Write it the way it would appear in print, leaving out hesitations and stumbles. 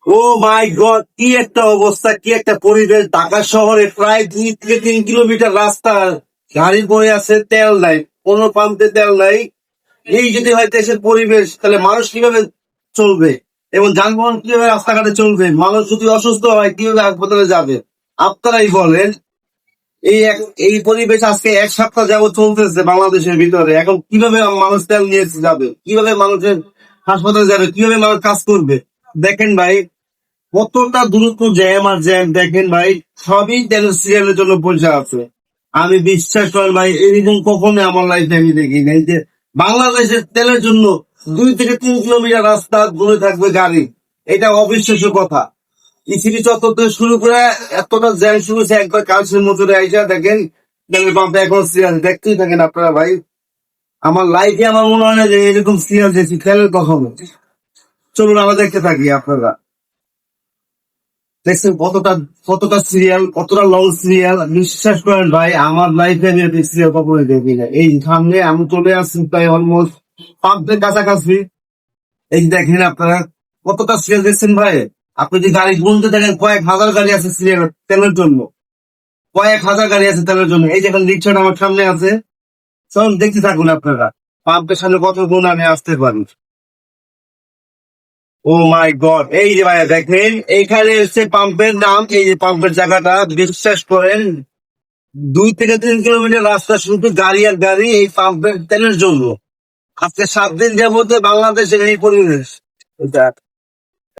ও মাই god, কি একটা অবস্থা, কি একটা পরিবেশ! ঢাকা শহরে প্রায় 2 থেকে 3 কিলোমিটার রাস্তা, গাড়ি পড়ে আছে, তেল নাই, কোনো পাম্পে তেল নাই। এই যদি হয় দেশের পরিবেশ, তাহলে মানুষ কিভাবে চলবে এবং যানবাহন কিভাবে রাস্তাঘাটে চলবে? মানুষ যদি অসুস্থ হয় কিভাবে হাসপাতালে যাবে? আপনারাই বলেন। এই পরিবেশ আজকে 1 সপ্তাহ যাবত চলতেছে বাংলাদেশের ভিতরে। এখন কিভাবে মানুষ তেল নিয়ে যাবে, কিভাবে মানুষের হাসপাতালে যাবে, কিভাবে মানুষ কাজ করবে? দেখেন ভাই, কতটা দ্রুত জ্যাম আর জ্যাম! দেখেন ভাই, সবই তেলের সিরিয়ালের জন্য পয়সা আছে। আমি বিশ্বাস করেন ভাই, এরকম কখনো আমার লাইফে আমি দেখি নাই যে বাংলাদেশের তেলের জন্য 2 থেকে 3 কিলোমিটার রাস্তা দূরে থাকবে গাড়ি। এটা অবিশ্বাস্য কথা। ইসিবি চত্বর থেকে শুরু করে এতটা জ্যাম শুরু হয়েছে, একবার কালসের মজুরে আইসা দেখেন তেলের পাম্পে এখন সিরিয়াল দেখতেই থাকেন আপনারা ভাই। আমার লাইফে আমার মনে হয় না যে এরকম সিরিয়াল দেখছি তেলের কখনো। চলুন আমরা দেখতে থাকি। আপনারা দেখছেন কতটা কতটা সিরিয়াল, কতটা লং সিরিয়াল! বিশ্বাস করেন ভাই, আমার লাইফে আমি এত সিরিয়াল কখনো দেখি না। এই সামনে আমি চলে আসছি প্রায় অলমোস্ট পাম্পের কাছাকাছি। এই যে দেখেন আপনারা কতটা সিরিয়াল দেখছেন ভাই। আপনি যদি গাড়ি গুনতে দেখেন, কয়েক হাজার গাড়ি আছে সিরিয়াল তেলের জন্য। কয়েক হাজার গাড়ি আছে তেলের জন্য। এই দেখেন রিক্সাটা আমার সামনে আছে। চলুন দেখতে থাকুন আপনারা, পাম্পের সামনে কত গুণ আমি আসতে পারি। ও মাই গড, এই যে ভাইয়া দেখেন, এইখানে এসছে পাম্পের নাম, এই যে পাম্পের জায়গাটা। বিশ্বাস করেন, 2 থেকে 3 কিলোমিটার রাস্তা শুধু গাড়ি আর গাড়ি এই পাম্পের তেলের জন্য। আজকে 7 দিন যাবতে বাংলাদেশের এই পরিবেশ।